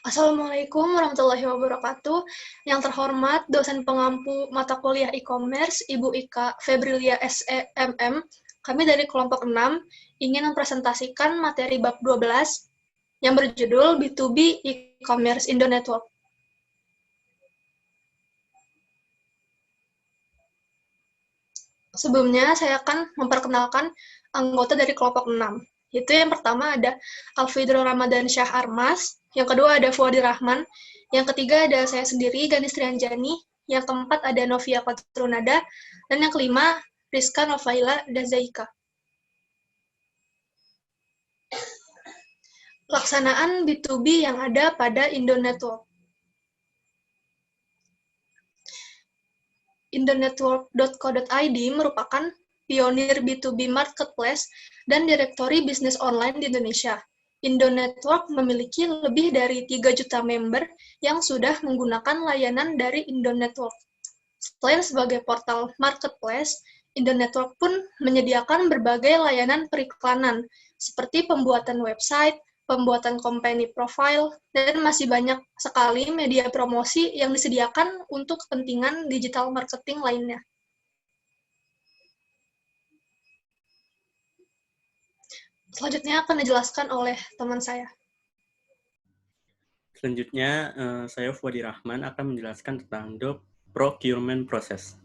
Assalamualaikum warahmatullahi wabarakatuh. Yang terhormat dosen pengampu mata kuliah e-commerce, Ibu Ika Febrilia SEMM, kami dari kelompok 6 ingin mempresentasikan materi bab 12 yang berjudul B2B e-commerce Indo Network. Sebelumnya saya akan memperkenalkan anggota dari kelompok 6. Itu yang pertama ada Alfidro Ramadan Syah Armas, yang kedua ada Fuadi Rahman, yang ketiga ada saya sendiri, Ganis Trianjani, yang keempat ada Novia Qatrunada, dan yang kelima Rizka Novaila Dazaika. Pelaksanaan B2B yang ada pada Indo Network. Indonetwork.co.id merupakan pionir B2B marketplace dan direktori bisnis online di Indonesia. Indo Network memiliki lebih dari 3 juta member yang sudah menggunakan layanan dari Indo Network. Selain sebagai portal marketplace, Indo Network pun menyediakan berbagai layanan periklanan, seperti pembuatan website, pembuatan company profile, dan masih banyak sekali media promosi yang disediakan untuk kepentingan digital marketing lainnya. Selanjutnya akan dijelaskan oleh teman saya. Selanjutnya, saya Fuadi Rahman akan menjelaskan tentang the procurement process.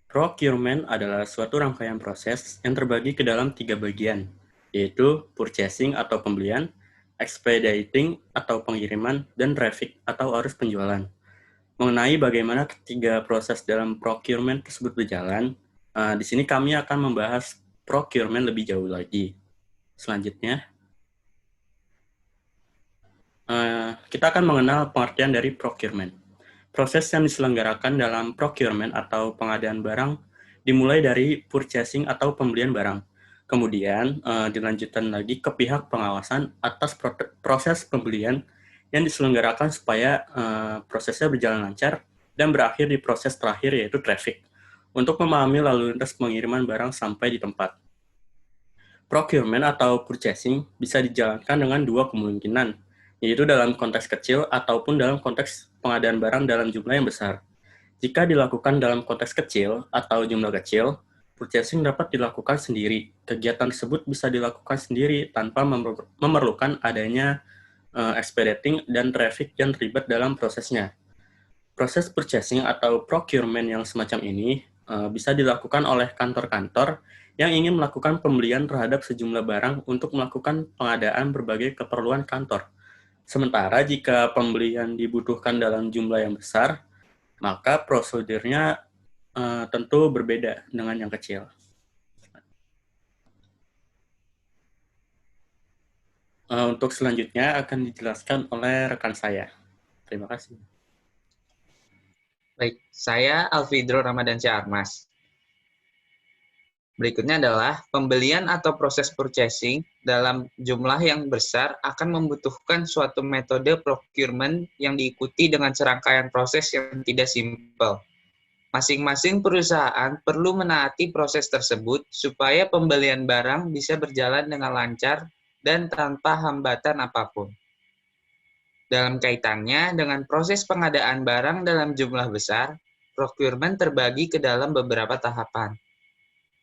Procurement adalah suatu rangkaian proses yang terbagi ke dalam 3 bagian, yaitu purchasing atau pembelian, expediting atau pengiriman, dan traffic atau arus penjualan. Mengenai bagaimana ketiga proses dalam procurement tersebut berjalan, di sini kami akan membahas procurement lebih jauh lagi. Selanjutnya, kita akan mengenal pengertian dari procurement. Proses yang diselenggarakan dalam procurement atau pengadaan barang dimulai dari purchasing atau pembelian barang. Kemudian dilanjutkan lagi ke pihak pengawasan atas proses pembelian yang diselenggarakan supaya prosesnya berjalan lancar dan berakhir di proses terakhir yaitu traffic untuk memahami lalu lintas pengiriman barang sampai di tempat. Procurement atau purchasing bisa dijalankan dengan dua kemungkinan, yaitu dalam konteks kecil ataupun dalam konteks pengadaan barang dalam jumlah yang besar. Jika dilakukan dalam konteks kecil atau jumlah kecil, purchasing dapat dilakukan sendiri. Kegiatan tersebut bisa dilakukan sendiri tanpa memerlukan adanya expediting dan traffic yang terlibat dalam prosesnya. Proses purchasing atau procurement yang semacam ini bisa dilakukan oleh kantor-kantor yang ingin melakukan pembelian terhadap sejumlah barang untuk melakukan pengadaan berbagai keperluan kantor. Sementara jika pembelian dibutuhkan dalam jumlah yang besar, maka prosedurnya tentu berbeda dengan yang kecil. Untuk selanjutnya akan dijelaskan oleh rekan saya. Terima kasih. Baik, saya Alfidro Ramadan Syah Armas. Berikutnya adalah pembelian atau proses purchasing dalam jumlah yang besar akan membutuhkan suatu metode procurement yang diikuti dengan serangkaian proses yang tidak simpel. Masing-masing perusahaan perlu menaati proses tersebut supaya pembelian barang bisa berjalan dengan lancar dan tanpa hambatan apapun. Dalam kaitannya dengan proses pengadaan barang dalam jumlah besar, procurement terbagi ke dalam beberapa tahapan.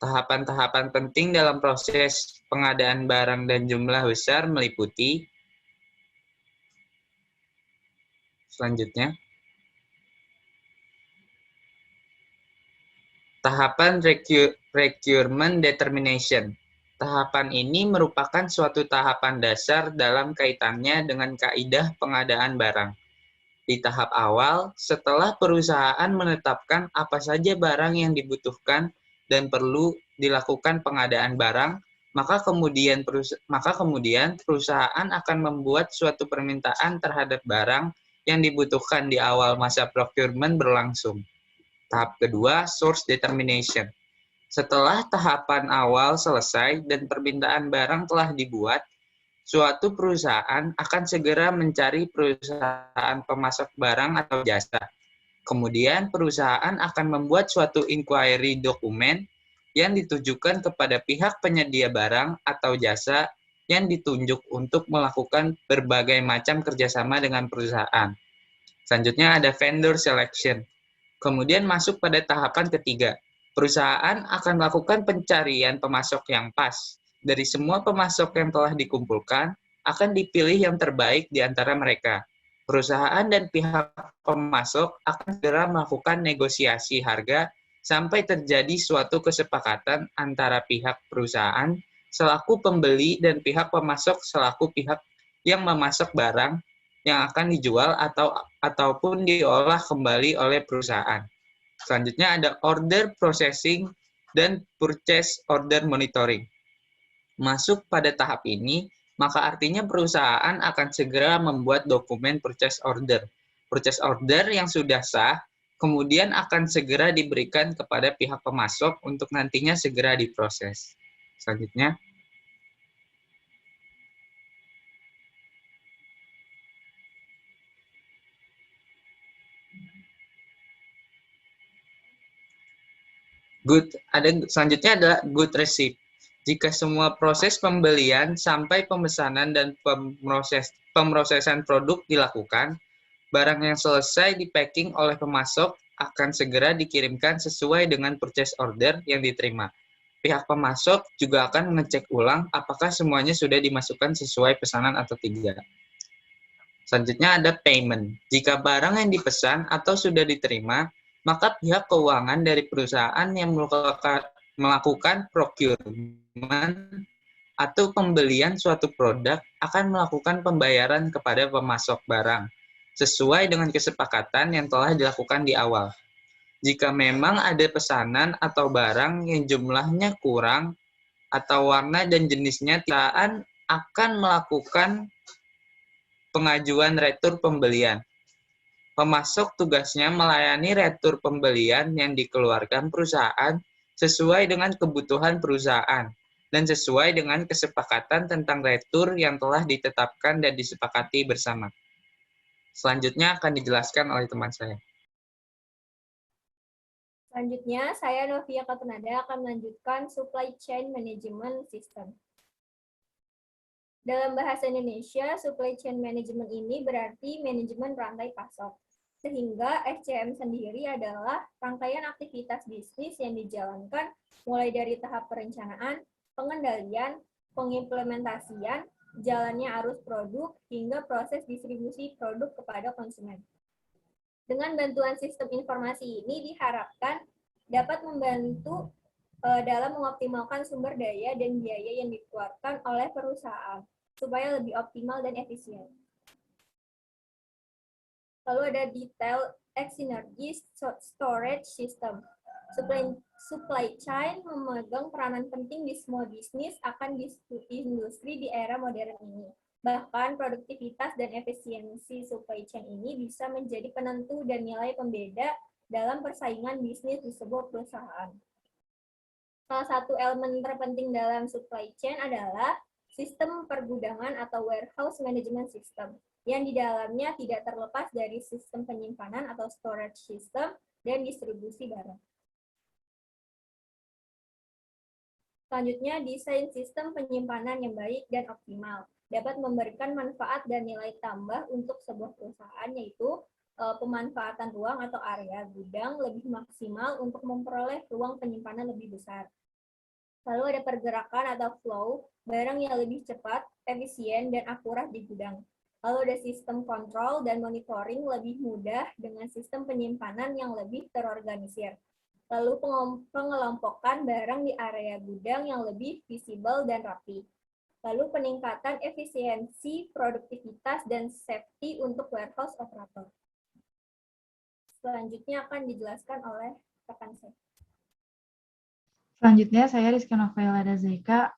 Tahapan-tahapan penting dalam proses pengadaan barang dan jumlah besar meliputi selanjutnya tahapan procurement determination. Tahapan ini merupakan suatu tahapan dasar dalam kaitannya dengan kaidah pengadaan barang. Di tahap awal, setelah perusahaan menetapkan apa saja barang yang dibutuhkan dan perlu dilakukan pengadaan barang, maka kemudian perusahaan akan membuat suatu permintaan terhadap barang yang dibutuhkan di awal masa procurement berlangsung. Tahap kedua, source determination. Setelah tahapan awal selesai dan permintaan barang telah dibuat, suatu perusahaan akan segera mencari perusahaan pemasok barang atau jasa. Kemudian perusahaan akan membuat suatu inquiry dokumen yang ditujukan kepada pihak penyedia barang atau jasa yang ditunjuk untuk melakukan berbagai macam kerjasama dengan perusahaan. Selanjutnya ada vendor selection. Kemudian masuk pada tahapan ketiga. Perusahaan akan melakukan pencarian pemasok yang pas. Dari semua pemasok yang telah dikumpulkan, akan dipilih yang terbaik di antara mereka. Perusahaan dan pihak pemasok akan segera melakukan negosiasi harga sampai terjadi suatu kesepakatan antara pihak perusahaan selaku pembeli dan pihak pemasok selaku pihak yang memasok barang yang akan dijual ataupun diolah kembali oleh perusahaan. Selanjutnya ada order processing dan purchase order monitoring. Masuk pada tahap ini, maka artinya perusahaan akan segera membuat dokumen purchase order. Purchase order yang sudah sah, kemudian akan segera diberikan kepada pihak pemasok untuk nantinya segera diproses. Selanjutnya, selanjutnya adalah good receipt. Jika semua proses pembelian sampai pemesanan dan pemrosesan produk dilakukan, barang yang selesai di-packing oleh pemasok akan segera dikirimkan sesuai dengan purchase order yang diterima. Pihak pemasok juga akan mengecek ulang apakah semuanya sudah dimasukkan sesuai pesanan atau tidak. Selanjutnya ada payment. Jika barang yang dipesan atau sudah diterima, maka pihak keuangan dari perusahaan yang melakukan procurement atau pembelian suatu produk akan melakukan pembayaran kepada pemasok barang sesuai dengan kesepakatan yang telah dilakukan di awal. Jika memang ada pesanan atau barang yang jumlahnya kurang atau warna dan jenisnya, perusahaan akan melakukan pengajuan retur pembelian. Pemasok tugasnya melayani retur pembelian yang dikeluarkan perusahaan sesuai dengan kebutuhan perusahaan dan sesuai dengan kesepakatan tentang retur yang telah ditetapkan dan disepakati bersama. Selanjutnya akan dijelaskan oleh teman saya. Selanjutnya, saya Novia Katunada akan melanjutkan Supply Chain Management System. Dalam bahasa Indonesia, Supply Chain Management ini berarti manajemen rantai pasok. Sehingga SCM sendiri adalah rangkaian aktivitas bisnis yang dijalankan mulai dari tahap perencanaan, pengendalian, pengimplementasian, jalannya arus produk, hingga proses distribusi produk kepada konsumen. Dengan bantuan sistem informasi ini diharapkan dapat membantu dalam mengoptimalkan sumber daya dan biaya yang dikeluarkan oleh perusahaan supaya lebih optimal dan efisien. Lalu ada detail X-Synergy Storage System. Supply chain memegang peranan penting di semua bisnis akan industri di era modern ini. Bahkan produktivitas dan efisiensi supply chain ini bisa menjadi penentu dan nilai pembeda dalam persaingan bisnis di sebuah perusahaan. Salah satu elemen terpenting dalam supply chain adalah sistem pergudangan atau warehouse management system, yang di dalamnya tidak terlepas dari sistem penyimpanan atau storage system dan distribusi barang. Selanjutnya, desain sistem penyimpanan yang baik dan optimal dapat memberikan manfaat dan nilai tambah untuk sebuah perusahaan, yaitu pemanfaatan ruang atau area gudang lebih maksimal untuk memperoleh ruang penyimpanan lebih besar. Lalu ada pergerakan atau flow, barang yang lebih cepat, efisien, dan akurat di gudang. Lalu ada sistem kontrol dan monitoring lebih mudah dengan sistem penyimpanan yang lebih terorganisir. Lalu pengelompokan barang di area gudang yang lebih visible dan rapi. Lalu peningkatan efisiensi, produktivitas, dan safety untuk warehouse operator. Selanjutnya akan dijelaskan oleh rekan saya. Selanjutnya, saya Rizky Novela Dazaika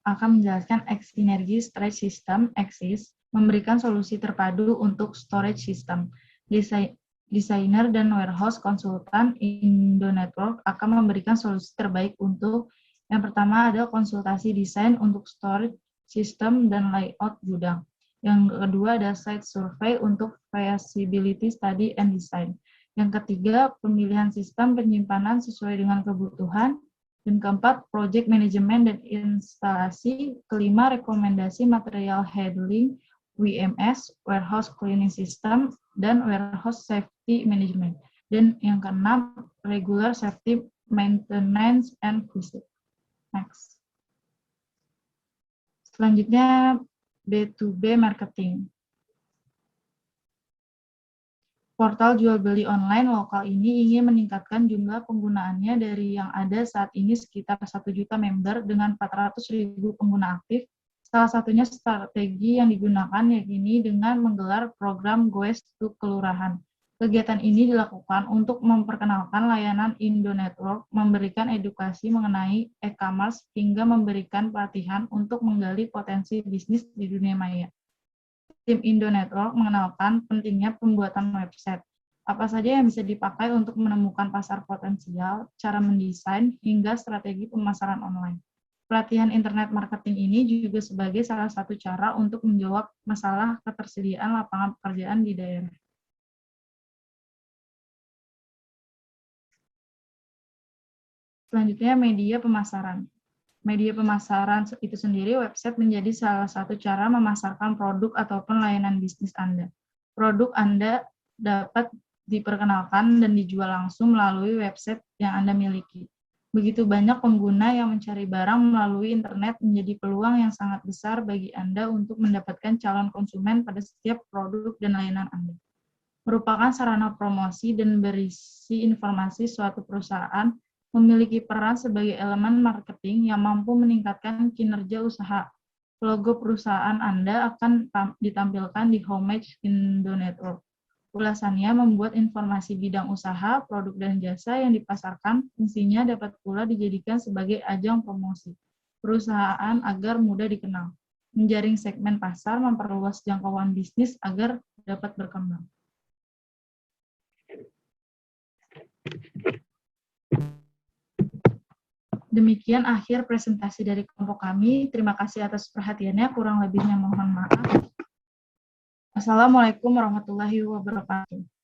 akan menjelaskan X-Synergy Storage System, XSYS, memberikan solusi terpadu untuk storage system. Desainer dan warehouse konsultan Indo Network akan memberikan solusi terbaik untuk yang pertama ada konsultasi desain untuk storage system dan layout gudang. Yang kedua ada site survey untuk feasibility study and design. Yang ketiga, pemilihan sistem penyimpanan sesuai dengan kebutuhan. Dan keempat, project management dan instalasi. Kelima, rekomendasi material handling, WMS, warehouse cleaning system, dan warehouse safety management. Dan yang keenam, regular safety maintenance and visit. Next. Selanjutnya, B2B marketing. Portal jual beli online lokal ini ingin meningkatkan jumlah penggunaannya dari yang ada saat ini sekitar 1 juta member dengan 400.000 pengguna aktif. Salah satunya strategi yang digunakan yakni dengan menggelar program Goes to Kelurahan. Kegiatan ini dilakukan untuk memperkenalkan layanan Indo Network, memberikan edukasi mengenai e-commerce, hingga memberikan pelatihan untuk menggali potensi bisnis di dunia maya. Tim Indo Network mengenalkan pentingnya pembuatan website, apa saja yang bisa dipakai untuk menemukan pasar potensial, cara mendesain, hingga strategi pemasaran online. Pelatihan internet marketing ini juga sebagai salah satu cara untuk menjawab masalah ketersediaan lapangan pekerjaan di daerah. Selanjutnya, media pemasaran. Media pemasaran itu sendiri, website menjadi salah satu cara memasarkan produk ataupun layanan bisnis Anda. Produk Anda dapat diperkenalkan dan dijual langsung melalui website yang Anda miliki. Begitu banyak pengguna yang mencari barang melalui internet menjadi peluang yang sangat besar bagi Anda untuk mendapatkan calon konsumen pada setiap produk dan layanan Anda. Merupakan sarana promosi dan berisi informasi suatu perusahaan, memiliki peran sebagai elemen marketing yang mampu meningkatkan kinerja usaha. Logo perusahaan Anda akan ditampilkan di homepage Indo Network. Ulasannya membuat informasi bidang usaha, produk, dan jasa yang dipasarkan, fungsinya dapat pula dijadikan sebagai ajang promosi perusahaan agar mudah dikenal. Menjaring segmen pasar, memperluas jangkauan bisnis agar dapat berkembang. Demikian akhir presentasi dari kelompok kami. Terima kasih atas perhatiannya. Kurang lebihnya mohon maaf. Assalamualaikum warahmatullahi wabarakatuh.